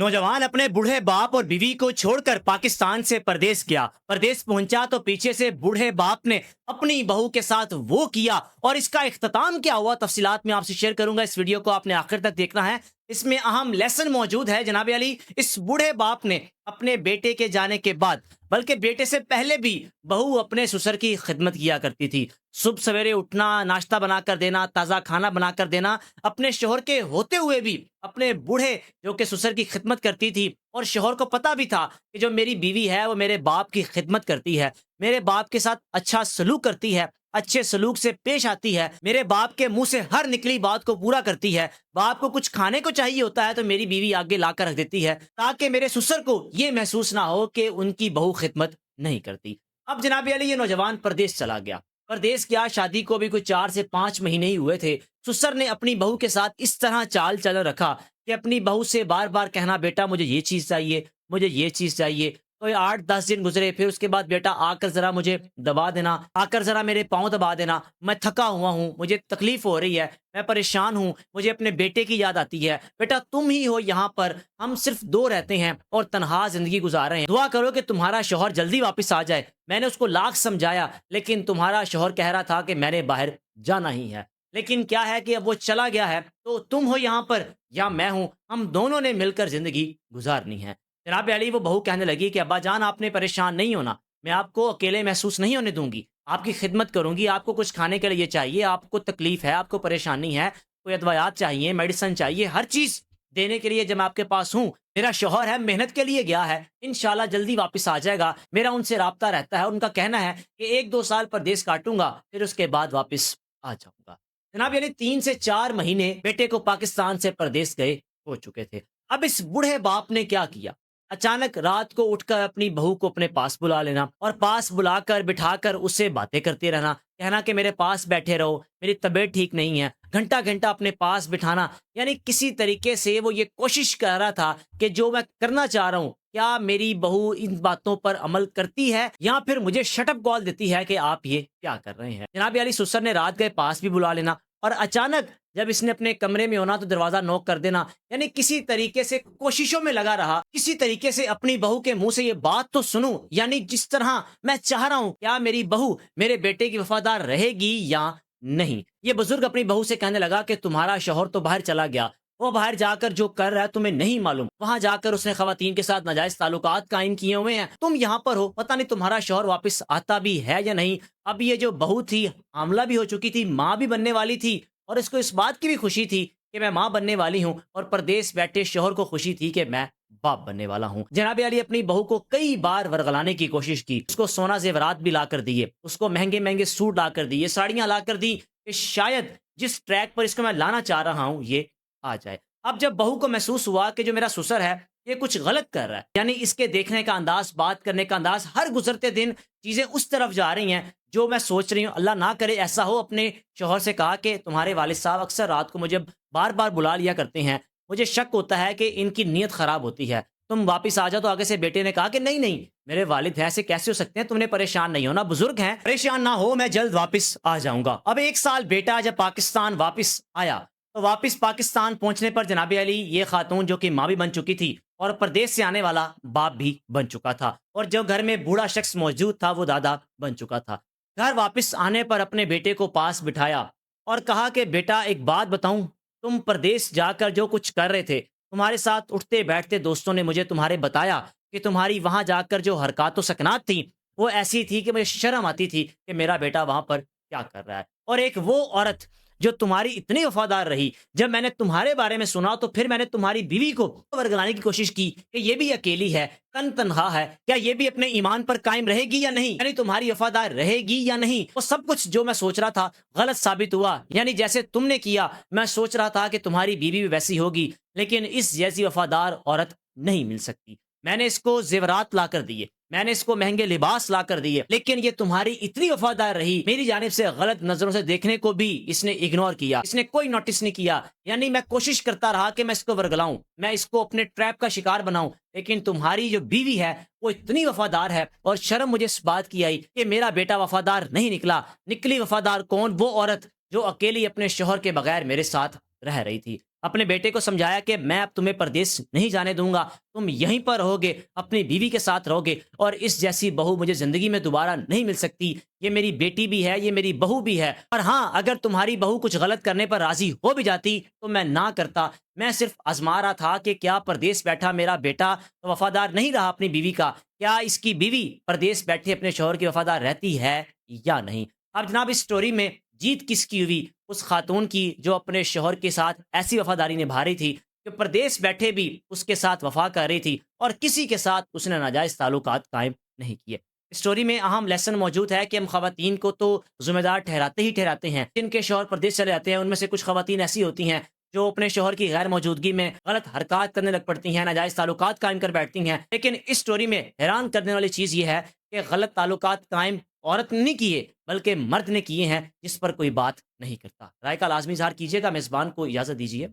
नौजवान अपने बूढ़े बाप और बीवी को छोड़कर पाकिस्तान से परदेश गया। परदेश पहुंचा तो पीछे से बूढ़े बाप ने अपनी बहू के साथ वो किया और इसका इख्तिताम क्या हुआ, तफसीलात में आपसे शेयर करूंगा। इस वीडियो को आपने आखिर तक देखना है, इसमें अहम लेसन मौजूद है। जनाब अली, इस बूढ़े बाप ने अपने बेटे के जाने के बाद, बल्कि बेटे से पहले भी, बहू अपने ससुर की खिदमत किया करती थी। सुबह सवेरे उठना, नाश्ता बनाकर देना, ताज़ा खाना बनाकर देना, अपने शोहर के होते हुए भी अपने बूढ़े जो कि ससुर की खिदमत करती थी। और शोहर को पता भी था कि जो मेरी बीवी है वो मेरे बाप की खिदमत करती है, मेरे बाप के साथ अच्छा सलूक करती है, अच्छे सलूक से पेश आती है, मेरे बाप के मुंह से हर निकली बात को पूरा करती है। बाप को कुछ खाने को चाहिए होता है तो मेरी बीवी आगे लाकर रख देती है, ताकि मेरे ससुर को ये महसूस ना हो कि उनकी बहू खिदमत नहीं करती। अब जनाब अली, ये नौजवान परदेश चला गया। परदेश गया, शादी को भी कोई 4 से 5 महीने ही हुए थे। ससुर ने अपनी बहू के साथ इस तरह चाल चलन रखा कि अपनी बहू से बार बार कहना, बेटा मुझे ये चीज़ चाहिए, मुझे ये चीज़ चाहिए। तो ये 8-10 दिन गुजरे, फिर उसके बाद, बेटा आकर ज़रा मुझे दबा देना, आकर ज़रा मेरे पाँव दबा देना, मैं थका हुआ हूँ, मुझे तकलीफ़ हो रही है, मैं परेशान हूँ, मुझे अपने बेटे की याद आती है। बेटा तुम ही हो यहाँ पर, हम सिर्फ 2 रहते हैं और तनहा ज़िंदगी गुजार रहे हैं। दुआ करो कि तुम्हारा शौहर जल्दी वापस आ जाए। मैंने उसको लाख समझाया, लेकिन तुम्हारा शौहर कह रहा था कि मैंने बाहर जाना ही है। लेकिन क्या है कि अब वो चला गया है, तो तुम हो यहाँ पर या मैं हूँ, हम दोनों ने मिलकर ज़िंदगी गुजारनी है। जनाब अली, वो बहू कहने लगी कि अब्बा जान, आपने परेशान नहीं होना, मैं आपको अकेले महसूस नहीं होने दूंगी, आपकी खिदमत करूंगी। आपको कुछ खाने के लिए चाहिए, आपको तकलीफ है, आपको परेशानी है, कोई अदवायात चाहिए, मेडिसिन चाहिए, हर चीज़ देने के लिए जब मैं आपके पास हूँ। मेरा शौहर है, मेहनत के लिए गया है, इंशाल्लाह जल्दी वापस आ जाएगा। मेरा उनसे राब्ता रहता है, उनका कहना है कि 1-2 साल परदेश काटूंगा, फिर उसके बाद वापस आ जाऊंगा। जनाब यानी 3 से 4 महीने बेटे को पाकिस्तान से परदेश गए हो चुके थे। अब इस बूढ़े बाप ने क्या किया, अचानक रात को उठकर अपनी बहू को अपने पास बुला लेना और पास बुलाकर बिठाकर उससे बातें करते रहना, कहना कि मेरे पास बैठे रहो, मेरी तबीयत ठीक नहीं है, घंटा घंटा अपने पास बिठाना। यानी किसी तरीके से वो ये कोशिश कर रहा था कि जो मैं करना चाह रहा हूँ, क्या मेरी बहू इन बातों पर अमल करती है या फिर मुझे शटअप कॉल देती है कि आप ये क्या कर रहे हैं। जनाब अली, ससुर ने रात गए पास भी बुला लेना और अचानक जब इसने अपने कमरे में होना तो दरवाजा नॉक कर देना। यानी किसी तरीके से कोशिशों में लगा रहा, किसी तरीके से अपनी बहू के मुंह से ये बात तो सुनूं, यानी जिस तरह मैं चाह रहा हूं, क्या मेरी बहू मेरे बेटे की वफादार रहेगी या नहीं। ये बुजुर्ग अपनी बहू से कहने लगा कि तुम्हारा शौहर तो बाहर चला गया, वो बाहर जाकर जो कर रहा है तुम्हें नहीं मालूम, वहां जाकर उसने खवातीन के साथ नाजायज ताल्लुकात कायम किए हुए हैं, तुम यहाँ पर हो, पता नहीं तुम्हारा शौहर वापस आता भी है या नहीं। अब ये जो बहू थी, आमला भी हो चुकी थी, माँ भी बनने वाली थी और इसको इस बात की भी खुशी थी कि मैं माँ बनने वाली हूँ, और परदेश बैठे शौहर को खुशी थी कि मैं बाप बनने वाला हूँ। जनाब अली अपनी बहू को कई बार वरगलाने की कोशिश की, उसको सोना जेवरात भी लाकर दिए, उसको महंगे महंगे सूट लाकर दिए, साड़ियां लाकर दी कि शायद जिस ट्रैक पर इसको मैं लाना चाह रहा हूँ ये आ जाए। अब जब बहू को महसूस हुआ कि जो मेरा ससुर है ये कुछ गलत कर रहा है, यानी इसके देखने का अंदाज, बात करने का अंदाज, हर गुजरते दिन चीजें उस तरफ जा रही हैं जो मैं सोच रही हूँ, अल्लाह ना करे ऐसा हो। अपने शौहर से कहा कि तुम्हारे वालिद साहब अक्सर रात को मुझे बार बार बुला लिया करते हैं, मुझे शक होता है कि इनकी नीयत खराब होती है, तुम वापिस आ जाओ। तो आगे से बेटे ने कहा कि नहीं नहीं, मेरे वालिद हैं, ऐसे कैसे हो सकते हैं, तुमने परेशान नहीं होना, बुजुर्ग हैं, परेशान ना हो, मैं जल्द वापस आ जाऊंगा। अब 1 साल बेटा जब पाकिस्तान वापस आया, तो वापस पाकिस्तान पहुंचने पर जनाब अली ये खातून जो कि माँ भी बन चुकी थी और प्रदेश से आने वाला बाप भी बन चुका था, और जो घर में बूढ़ा शख्स मौजूद था वो दादा बन चुका था। घर वापस आने पर अपने बेटे को पास बिठाया और कहा कि बेटा एक बात बताऊं, तुम प्रदेश जाकर जो कुछ कर रहे थे, तुम्हारे साथ उठते बैठते दोस्तों ने मुझे तुम्हारे बताया कि तुम्हारी वहां जाकर जो हरकत व सकनात थी वो ऐसी थी कि मुझे शर्म आती थी कि मेरा बेटा वहां पर क्या कर रहा है। और एक वो औरत जो तुम्हारी इतनी वफादार रही, जब मैंने तुम्हारे बारे में सुना तो फिर मैंने तुम्हारी बीवी को वर्गलाने की कोशिश की कि ये भी अकेली है, कन तनहा है, क्या ये भी अपने ईमान पर कायम रहेगी या नहीं, यानी तुम्हारी वफादार रहेगी या नहीं। वो सब कुछ जो मैं सोच रहा था गलत साबित हुआ, यानी जैसे तुमने किया मैं सोच रहा था कि तुम्हारी बीवी भी वैसी होगी, लेकिन इस जैसी वफादार औरत नहीं मिल सकती। मैंने इसको जेवरात ला कर दिए, मैंने इसको महंगे लिबास ला कर दिए, लेकिन ये तुम्हारी इतनी वफादार रही, मेरी जानिब से गलत नजरों से देखने को भी इसने इग्नोर किया, इसने कोई नोटिस नहीं किया। यानी मैं कोशिश करता रहा कि मैं इसको वर्गलाऊं, मैं इसको अपने ट्रैप का शिकार बनाऊं, लेकिन तुम्हारी जो बीवी है वो इतनी वफादार है। और शर्म मुझे इस बात की आई कि मेरा बेटा वफादार नहीं निकला। निकली वफादार कौन? वो औरत जो अकेली अपने शोहर के बगैर मेरे साथ रह रही थी। اپنے بیٹے کو سمجھایا کہ میں اب تمہیں پردیس نہیں جانے دوں گا، تم یہیں پر رہو گے، اپنی بیوی کے ساتھ رہو گے، اور اس جیسی بہو مجھے زندگی میں دوبارہ نہیں مل سکتی۔ یہ میری بیٹی بھی ہے، یہ میری بہو بھی ہے، اور ہاں اگر تمہاری بہو کچھ غلط کرنے پر راضی ہو بھی جاتی تو میں نہ کرتا۔ میں صرف آزما رہا تھا کہ کیا پردیس بیٹھا میرا بیٹا وفادار نہیں رہا اپنی بیوی کا، کیا اس کی بیوی پردیس بیٹھے اپنے شوہر کی وفادار رہتی ہے یا نہیں۔ اب جناب اس سٹوری میں جیت کس کی ہوئی؟ اس خاتون کی جو اپنے شوہر کے ساتھ ایسی وفاداری نبھا رہی تھی کہ پردیس بیٹھے بھی اس کے ساتھ وفا کر رہی تھی، اور کسی کے ساتھ اس نے ناجائز تعلقات قائم نہیں کیے۔ اسٹوری میں اہم لیسن موجود ہے کہ ہم خواتین کو تو ذمہ دار ٹھہراتے ہی ٹھہراتے ہیں، جن کے شوہر پردیس چلے جاتے ہیں ان میں سے کچھ خواتین ایسی ہوتی ہیں جو اپنے شوہر کی غیر موجودگی میں غلط حرکات کرنے لگ پڑتی ہیں، ناجائز تعلقات قائم کر بیٹھتی ہیں۔ لیکن اس سٹوری میں حیران کرنے والی چیز یہ ہے کہ غلط تعلقات قائم عورت نے نہیں کیے بلکہ مرد نے کیے ہیں، جس پر کوئی بات نہیں کرتا۔ رائے کا لازمی اظہار کیجیے گا، میزبان کو اجازت دیجیے۔